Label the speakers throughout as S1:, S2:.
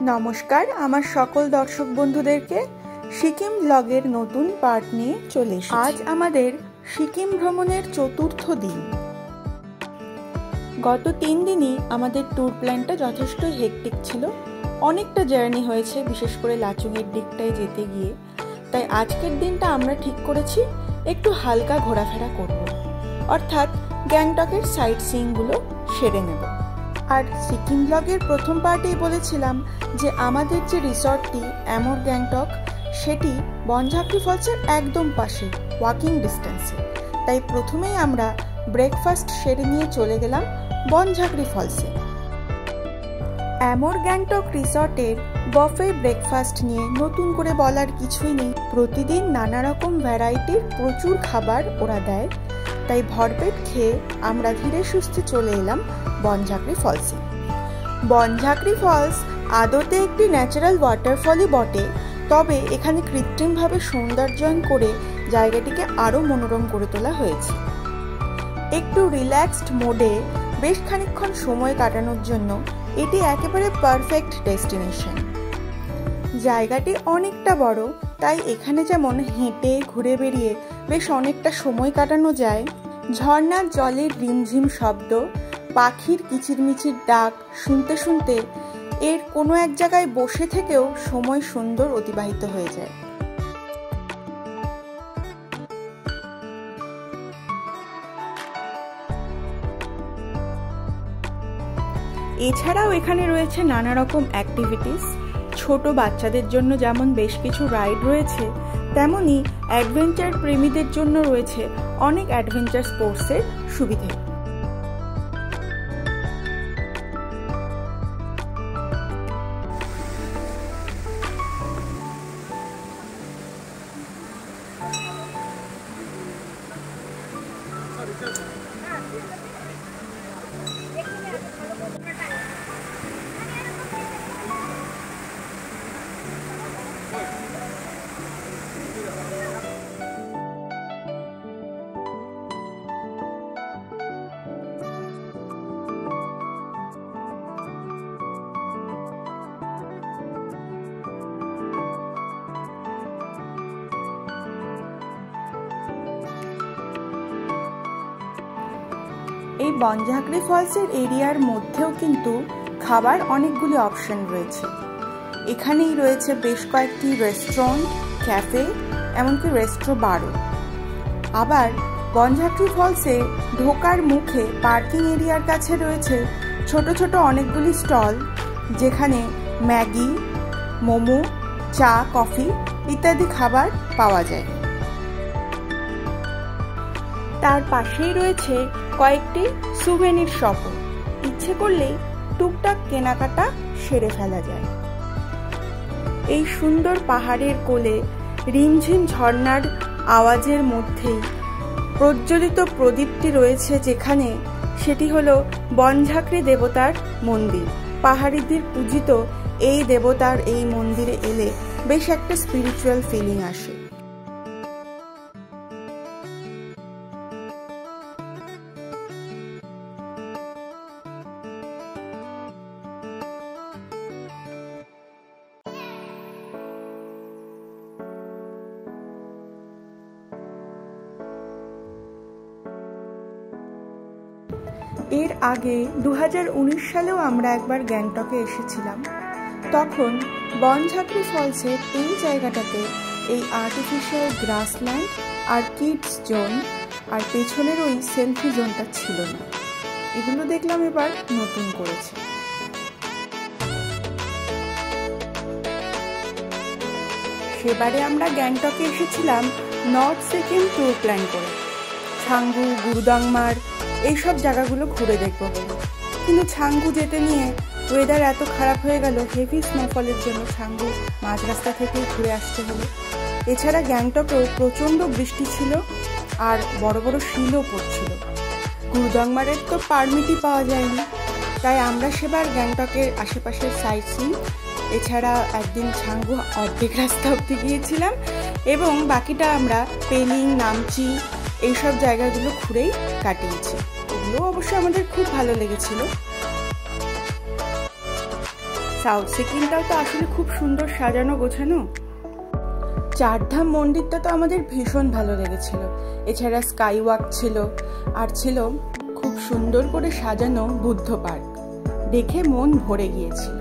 S1: নমস্কার আমার সকল দর্শক বন্ধুদেরকে সিকিম ব্লগের নতুন পার্ট নিয়ে চলে এসেছি। আজ আমাদের সিকিম ভ্রমণের চতুর্থ দিন। গত 3 দিনই আমাদের ট্যুর প্ল্যানটা যথেষ্ট হেকটিক ছিল। অনেকটা জার্নি হয়েছে, বিশেষ করে লাচুংয়ের দিকটায় যেতে গিয়ে। তাই আজকের দিনটা আমরা ঠিক করেছি একটু হালকা ঘোরাফেরা করব, অর্থাৎ গ্যাংটকের সাইট সিইংগুলো সেরে নেব। আর সিকিম ব্লগের প্রথম পার্টেই বলেছিলাম যে আমাদের যে রিসর্টটি অ্যামোর গ্যাংটক, সেটি বনঝাঁকরি ফলসের একদম পাশে, ওয়াকিং ডিস্টেন্সে। তাই প্রথমেই আমরা ব্রেকফাস্ট সেরে নিয়ে চলে গেলাম বনঝাঁকরি ফলসে। অ্যামোর গ্যাংটক রিসর্টের বফে ব্রেকফাস্ট নিয়ে নতুন করে বলার কিছুই নেই। প্রতিদিন নানা রকম ভ্যারাইটির প্রচুর খাবার ওরা দেয়। তাই ভরপেট খেয়ে আমরা ধীরে সুস্থে চলে এলাম বনঝাঁকরি ফলসে। বনঝাঁকরি ফলস আদতে একটি ন্যাচারাল ওয়াটারফলই বটে, তবে এখানে কৃত্রিমভাবে সৌন্দর্যায়ন করে জায়গাটিকে আরও মনোরম করে তোলা হয়েছে। একটু রিল্যাক্সড মোডে বেশ খানিকক্ষণ সময় কাটানোর জন্য এটি একেবারে পারফেক্ট ডেস্টিনেশন। জায়গাটি অনেকটা বড়, তাই এখানে যেমন হেঁটে ঘুরে বেরিয়ে বেশ অনেকটা সময় কাটানো যায়। ঝর্ণার জলের রিমঝিম শব্দ, পাখির কিচিরমিচির ডাক শুনতে শুনতে এর কোনো এক জায়গায় বসে থেকেও সময় সুন্দর অতিবাহিত হয়ে যায়। এছাড়াও এখানে রয়েছে নানা রকম অ্যাক্টিভিটিস। ছোট বাচ্চাদের জন্য যেমন বেশ কিছু রাইড রয়েছে, তেমনি অ্যাডভেঞ্চার প্রেমীদের জন্য রয়েছে অনেক অ্যাডভেঞ্চার স্পোর্টসের সুবিধে। এই বনঝাঁকরি ফলসের এরিয়ার মধ্যেও কিন্তু খাবার অনেকগুলি অপশন রয়েছে। এখানেই রয়েছে বেশ কয়েকটি রেস্টুরেন্ট, ক্যাফে, এমনকি রেস্ট্রো বারও। আবার বনঝাঁকরি ফলসে ঢোকার মুখে পার্কিং এরিয়ার কাছে রয়েছে ছোট ছোট অনেকগুলি স্টল, যেখানে ম্যাগি, মোমো, চা, কফি ইত্যাদি খাবার পাওয়া যায়। তার পাশেই রয়েছে কয়েকটি সুভেনির শপও। ইচ্ছে করলেই টুকটাক কেনাকাটা সেরে ফেলা যায়। এই সুন্দর পাহাড়ের কোলে রিমঝিম ঝর্ণার আওয়াজের মধ্যেই প্রজ্বলিত প্রদীপটি রয়েছে যেখানে, সেটি হলো বনঝাঁকরি দেবতার মন্দির। পাহাড়িদের পূজিত এই দেবতার এই মন্দিরে এলে বেশ একটা স্পিরিচুয়াল ফিলিং আসে। এর আগে 2019 সালেও আমরা একবার গ্যাংটকে এসেছিলাম। তখন বনঝাঁকরি ফলসের এই জায়গাটাতে এই আর্টিফিশিয়াল গ্রাসল্যান্ড আর কিডস জোন আর পেছনের ওই সেলফি জোনটা ছিল না। এগুলো দেখলাম এবার নতুন করেছে। সেবারে আমরা গ্যাংটকে এসেছিলাম নর্থ সিকিম ট্যুর প্ল্যান করে, ছাঙ্গু, গুরুদাংমার এইসব জায়গাগুলো ঘুরে দেখবো বলে। কিন্তু ছাঙ্গু যেতে নিয়ে ওয়েদার এত খারাপ হয়ে গেল, হেভি স্নোফলের জন্য ছাঙ্গু মাঝ রাস্তা থেকেই ঘুরে আসতে হলো। এছাড়া গ্যাংটকেও প্রচণ্ড বৃষ্টি ছিল আর বড় বড় শিলও পড়ছিল। গুরুদাংমারের তো পারমিটই পাওয়া যায়নি। তাই আমরা সেবার গ্যাংটকের আশেপাশের সাইট সিইং, এছাড়া একদিন ছাঙ্গু অর্ধেক রাস্তা অবধি গিয়েছিলাম এবং বাকিটা আমরা পেলিং, নামচি এইসব জায়গাগুলো ঘুরেই কাটিয়েছি। এগুলো অবশ্য আমাদের খুব ভালো লেগেছিল। সাউথ সিকিমটাও তো আসলে খুব সুন্দর সাজানো গোছানো। চারধাম মন্দিরটা তো আমাদের ভীষণ ভালো লেগেছিল। এছাড়া স্কাই ওয়াক ছিল, আর ছিল খুব সুন্দর করে সাজানো বুদ্ধ পার্ক, দেখে মন ভরে গিয়েছিল।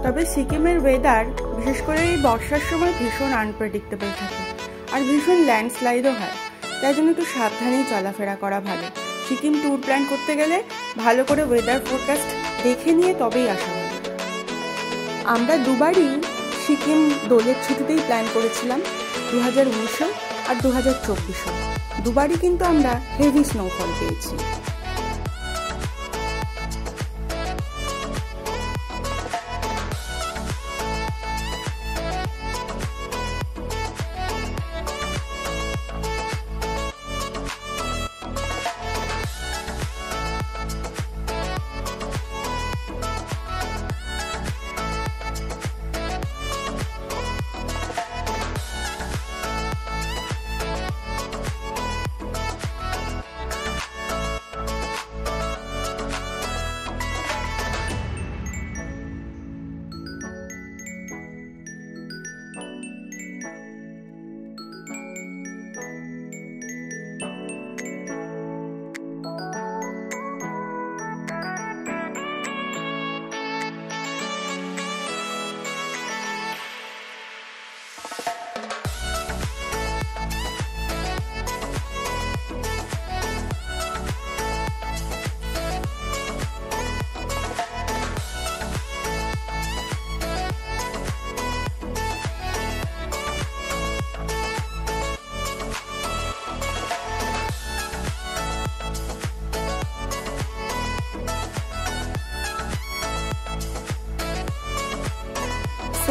S1: তবে সিকিমের ওয়েদার বিশেষ করে এই বর্ষার সময় ভীষণ আনপ্রেডিক্টেবল থাকে, আর ভীষণ ল্যান্ডস্লাইডও হয়, তাই জন্য একটু সাবধানেই চলাফেরা করা ভালো। সিকিম ট্যুর প্ল্যান করতে গেলে ভালো করে ওয়েদার ফোরকাস্ট দেখে নিয়ে তবেই আসা ভালো। আমরা দুবারই সিকিম দোলের ছুটিতেই প্ল্যান করেছিলাম, 2019 আর 2024। দুবারই কিন্তু আমরা হেভি স্নোফল পেয়েছি।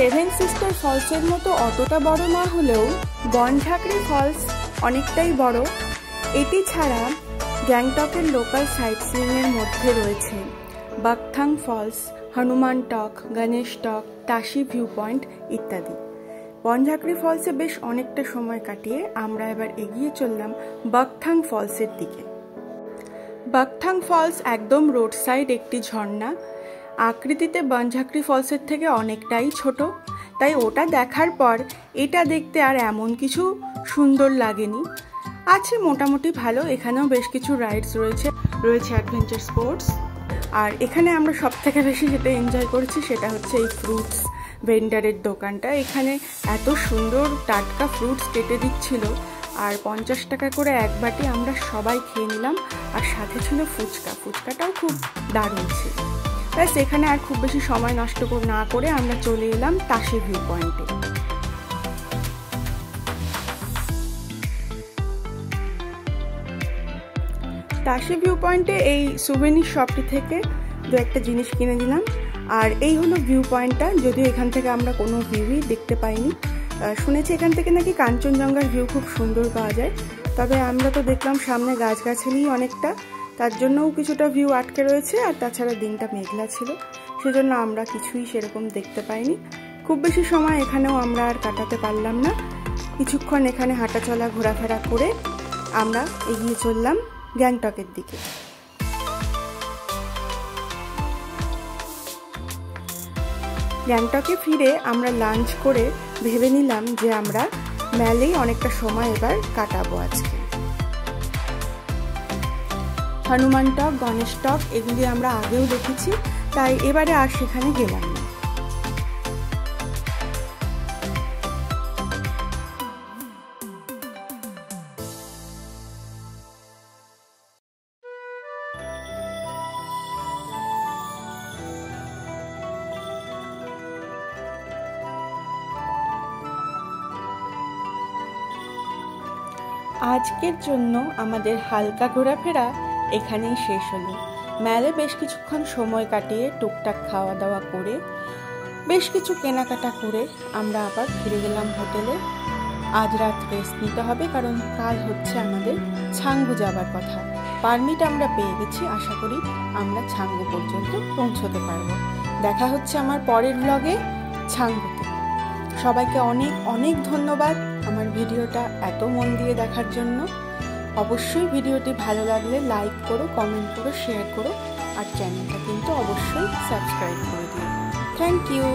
S1: সেভেন সিস্টার ফলসের মতো অতটা বড় না হলেও বনঝাঁকড়ি ফলস অনেকটাই বড়। এটি ছাড়া গ্যাংটকের লোকাল সাইট সিইংয়ের মধ্যে রয়েছে বাকথাং ফলস, হনুমান টক, গণেশ টক, তাশি ভিউ পয়েন্ট ইত্যাদি। বনঝাঁকড়ি ফলসে বেশ অনেকটা সময় কাটিয়ে আমরা এবার এগিয়ে চললাম বাকথাং ফলসের দিকে। বাকথাং ফলস একদম রোড সাইড একটি ঝর্ণা। আকৃতিতে বনঝাঁকড়ি ফলসের থেকে অনেকটাই ছোট, তাই ওটা দেখার পর এটা দেখতে আর এমন কিছু সুন্দর লাগেনি। আছে মোটামুটি ভালো, এখানেও বেশ কিছু রাইডস রয়েছে অ্যাডভেঞ্চার স্পোর্টস। আর এখানে আমরা সব থেকে বেশি যেটা এনজয় করেছি সেটা হচ্ছে এই ফ্রুটস ভেন্ডারের দোকানটা। এখানে এত সুন্দর টাটকা ফ্রুটস কেটে দিচ্ছিল, আর 50 টাকা করে এক বাটি আমরা সবাই খেয়ে নিলাম, আর সাথে ছিল ফুচকাটাও খুব দারুণ ছিল। ব্যাস এখানে আর খুব বেশি সময় নষ্ট না করে আমরা চলে এলাম তাশি ভিউ পয়েন্টে। তাশি ভিউ পয়েন্টে এই সুভেনির শপটি থেকে দু একটা জিনিস কিনে দিলাম। আর এই হলো ভিউ পয়েন্টটা, যদিও এখান থেকে আমরা কোনো ভিউই দেখতে পাইনি। শুনেছি এখান থেকে নাকি কাঞ্চনজঙ্ঘার ভিউ খুব সুন্দর পাওয়া যায়, তবে আমরা তো দেখলাম সামনে গাছগাছালি অনেকটা, তার জন্যও কিছুটা ভিউ আটকে রয়েছে। আর তাছাড়া দিনটা মেঘলা ছিল, সেজন্য আমরা কিছুই সেরকম দেখতে পাইনি। খুব বেশি সময় এখানেও আমরা আর কাটাতে পারলাম না। কিছুক্ষণ এখানে হাঁটাচলা ঘোরাফেরা করে আমরা এগিয়ে চললাম গ্যাংটকের দিকে। গ্যাংটকে ফিরে আমরা লাঞ্চ করে ভেবে নিলাম যে আমরা মেলেই অনেকটা সময় এবার কাটাবো আজকে। হনুমান টক, গণেশ টক এগুলি আমরা আগেও দেখেছি, তাই এবারে আর সেখানে গেলাম না। আজকের জন্য আমাদের হালকা ঘোরাফেরা এখানেই শেষ হলো। মেলে বেশ কিছুক্ষণ সময় কাটিয়ে টুকটাক খাওয়া দাওয়া করে বেশ কিছু কেনাকাটা করে আমরা আবার ফিরে গেলাম হোটেলে। আজ রাত রেস্ট নিতে হবে, কারণ কাল হচ্ছে আমাদের ছাঙ্গু যাবার কথা। পারমিট আমরা পেয়ে গেছি, আশা করি আমরা ছাঙ্গু পর্যন্ত পৌঁছতে পারবো। দেখা হচ্ছে আমার পরের ব্লগে ছাঙ্গুতে। সবাইকে অনেক অনেক ধন্যবাদ আমার ভিডিওটা এত মন দিয়ে দেখার জন্য। অবশ্যই ভিডিওটি ভালো লাগলে লাইক করো, কমেন্ট করো, শেয়ার করো আর চ্যানেলটা কিন্তু অবশ্যই সাবস্ক্রাইব করে দিও। Thank you.